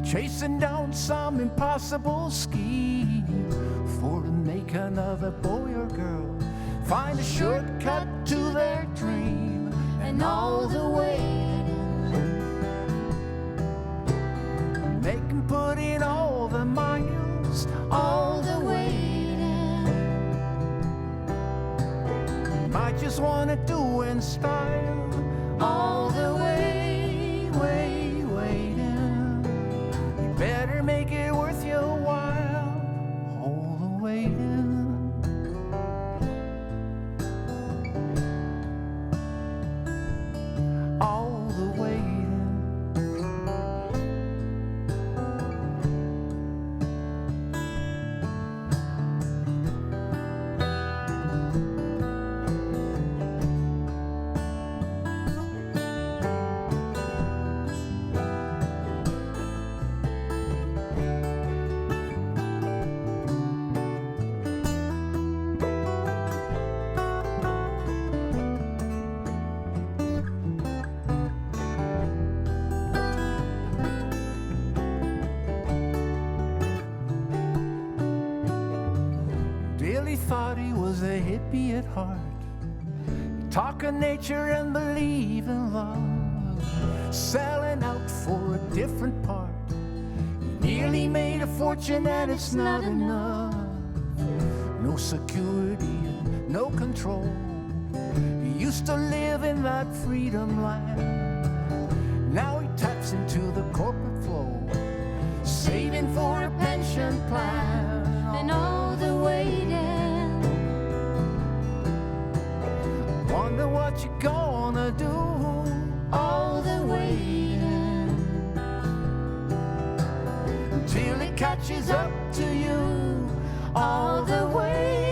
Chasing down some impossible scheme for to make another boy or girl find a shortcut to their dream. And all the waiting, make 'em put in all the miles, all the waiting. Might just wanna do in style, all the waiting. You better make it worth your while, all the waiting. Thought he was a hippie at heart. Talk of nature and believe in love. Selling out for a different part. He nearly made a fortune and it's not enough. No security, no control. He used to live in that freedom land. Now he taps into the corporate flow, saving for a pension plan. And all the waiting, wonder what you're gonna do, all the waiting, until it catches up to you, all the waiting.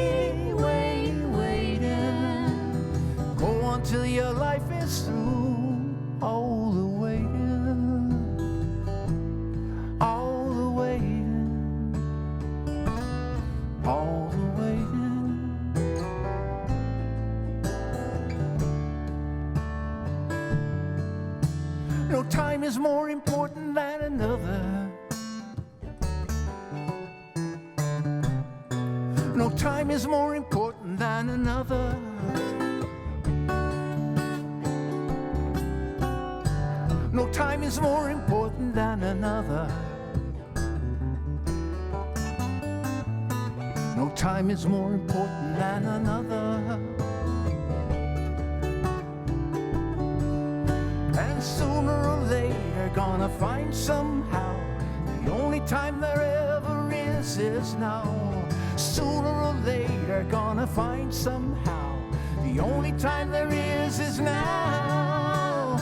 Go on till your life is through, all the waiting, all the waiting, all the waiting. No time is more important than another. No time is more important than another. No time is more important than another. No time is more important than another. And sooner or later gonna find somehow the only time there ever is now. Sooner or later gonna find somehow the only time there is now.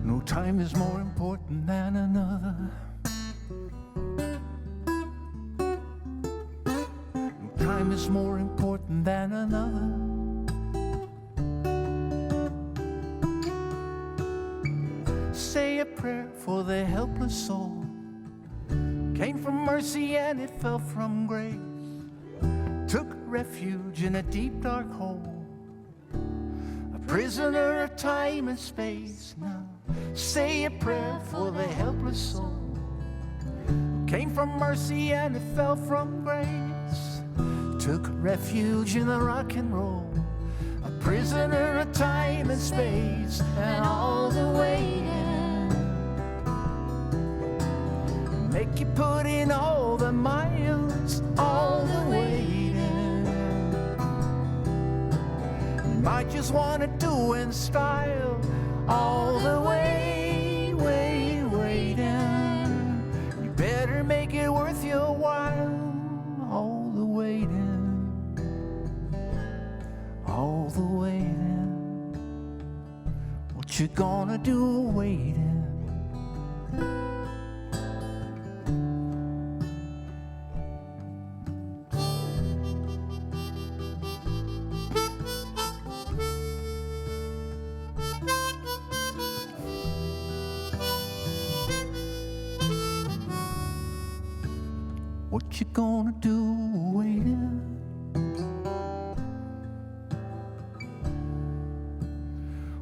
No time is more important than another. No time is more important than another. Say a prayer for the helpless soul. Came from mercy and it fell from grace. Took refuge in a deep dark hole. A prisoner of time and space. Now say a prayer for the helpless soul. Came from mercy and it fell from grace. Took refuge in the rock and roll. A prisoner of time and space. And all the waiting make you put in all the miles, all the waiting. You might just want to do in style, all the waiting. You better make it worth your while, all the waiting, all the waiting. What you gonna do waiting? What you gonna do waiting?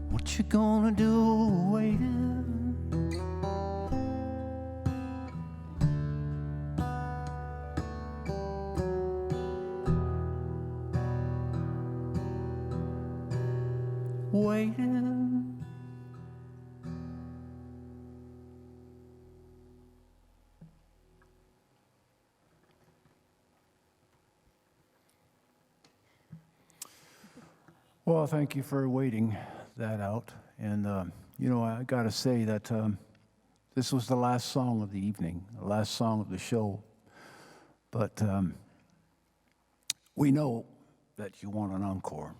What you gonna do waiting? Waiting. Well, thank you for waiting that out. And, you know, I got to say that this was the last song of the evening, the last song of the show. But we know that you want an encore.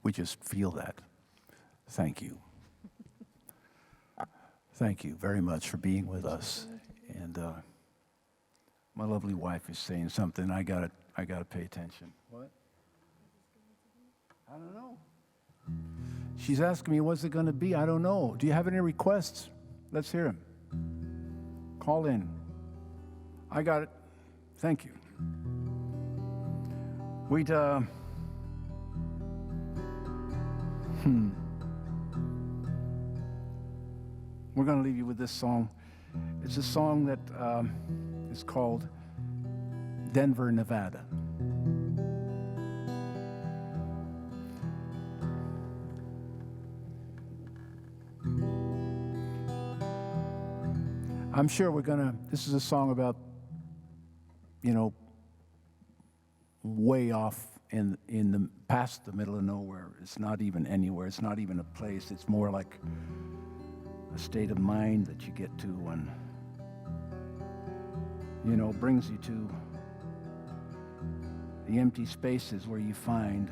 We just feel that. Thank you. Thank you very much for being with us. And my lovely wife is saying something. I gotta pay attention. What? I don't know. She's asking me, what's it going to be? I don't know. Do you have any requests? Let's hear them. Call in. I got it. Thank you. We're going to leave you with this song. It's a song that is called Denver, Nevada. I'm sure this is a song about, you know, way off in the past the middle of nowhere. It's not even anywhere. It's not even a place. It's more like a state of mind that you get to when, you know, brings you to the empty spaces where you find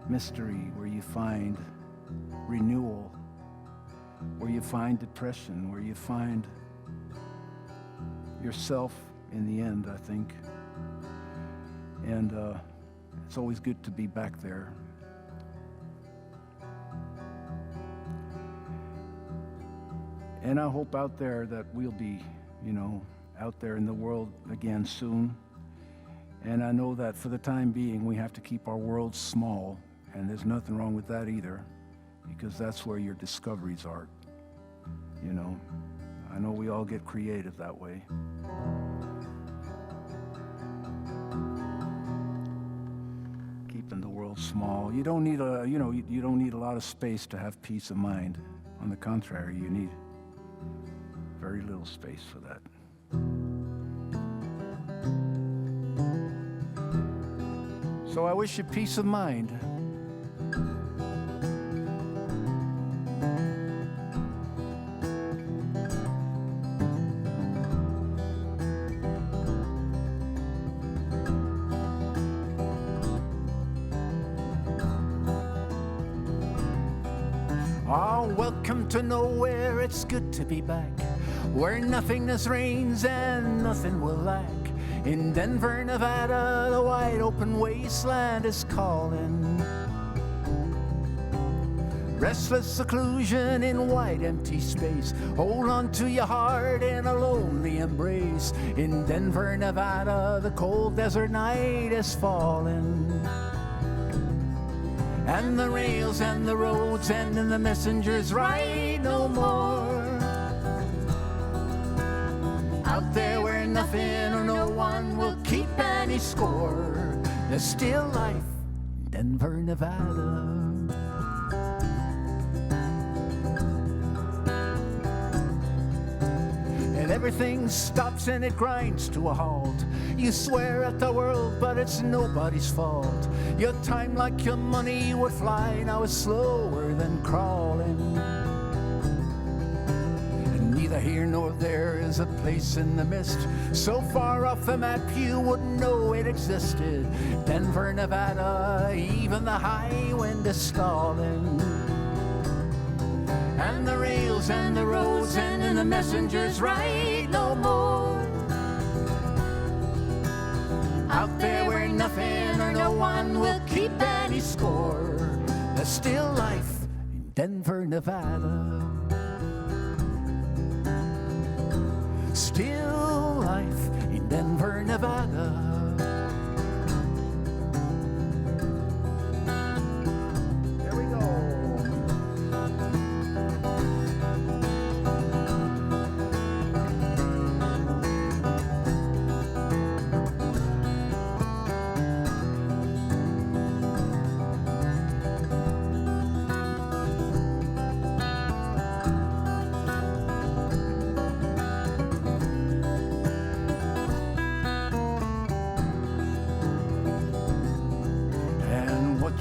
mystery, where you find renewal, where you find depression, where you find yourself in the end, I think. And it's always good to be back there. And I hope out there that we'll be, you know, out there in the world again soon. And I know that for the time being, we have to keep our world small, and there's nothing wrong with that either, because that's where your discoveries are, you know. I know we all get creative that way. Keeping the world small. You don't need you don't need a lot of space to have peace of mind. On the contrary, you need very little space for that. So I wish you peace of mind. Welcome to nowhere, it's good to be back, where nothingness reigns and nothing will lack. In Denver, Nevada, the wide open wasteland is calling. Restless seclusion in wide empty space. Hold on to your heart in a lonely embrace. In Denver, Nevada, the cold desert night is falling. And the rails and the roads end and the messengers ride no more. Out there where nothing or no one will keep any score. There's still life in Denver, Nevada. And everything stops and it grinds to a halt. You swear at the world, but it's nobody's fault. Your time, like your money, would fly, now is slower than crawling. And neither here nor there is a place in the mist so far off the map you wouldn't know it existed. Denver, Nevada, even the high wind is stalling. And the rails and the roads and the messengers ride no more. Out there where nothing or no one will keep any score. There's still life in Denver, Nevada. Still life in Denver, Nevada.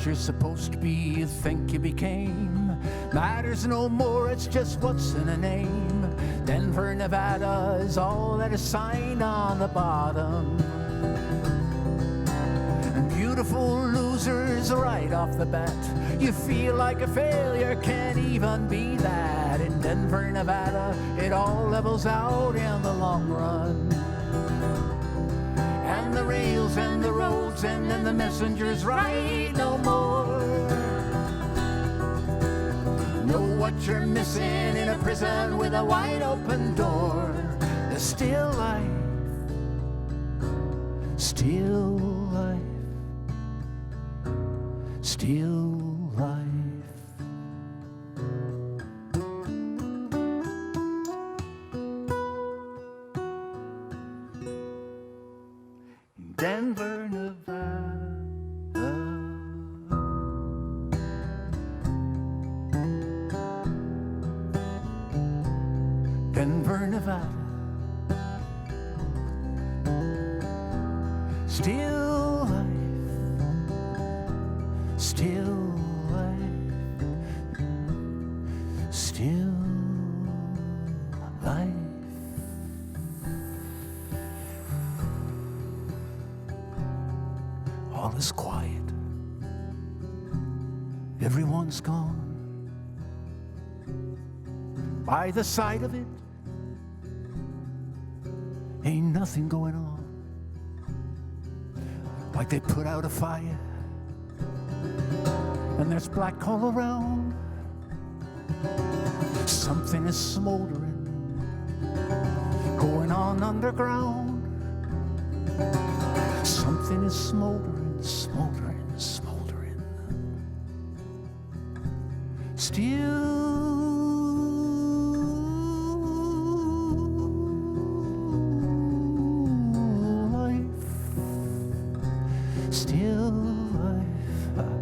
You're supposed to be, you think you became. Matters no more, it's just what's in a name. Denver, Nevada is all that is signed on the bottom. And beautiful losers right off the bat. You feel like a failure, can't even be that. In Denver, Nevada, it all levels out in the long run. And the rails and the roads and then the messengers ride no more. Know what you're missing in a prison with a wide open door. There's still life, still life, still life. Denver, Nevada. Denver, Nevada. Still life, still life, still life. All is quiet. Everyone's gone. By the side of it, ain't nothing going on. Like they put out a fire, and there's black all around. Something is smoldering, going on underground. Something is smoldering, smoldering, smoldering. Still life, still life,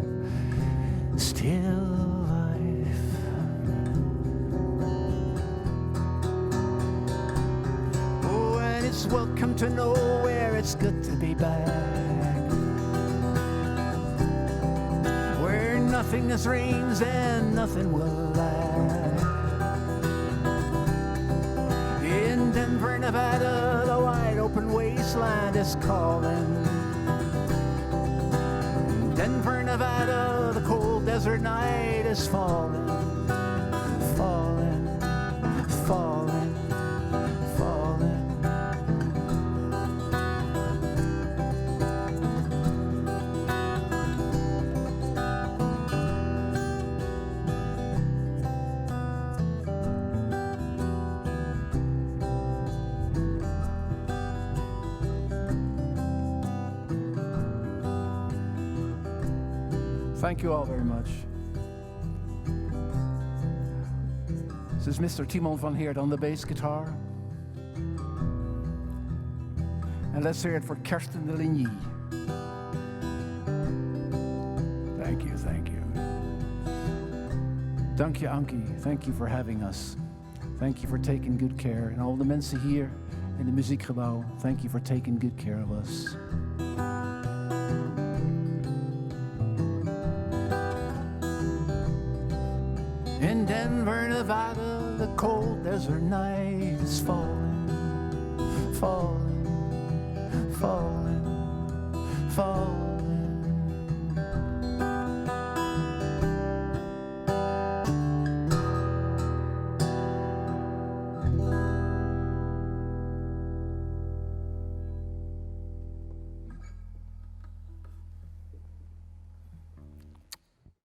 still life. Oh, and it's welcome to nowhere, it's good to be back. Where nothingness reigns and nothing will lack. In Denver, Nevada, the wide open wasteland is calling. In Denver, Nevada, the cold desert night is falling. Falling, falling, falling. Thank you all very much. This is Mr. Timon van Heert on the bass guitar. And let's hear it for Kirsten de Ligny. Thank you, thank you. Dank je, Ankie. Thank you for having us. Thank you for taking good care. And all the mensen hier in de Muziekgebouw, thank you for taking good care of us. In Denver, Nevada, the cold desert night is falling, falling, falling, falling.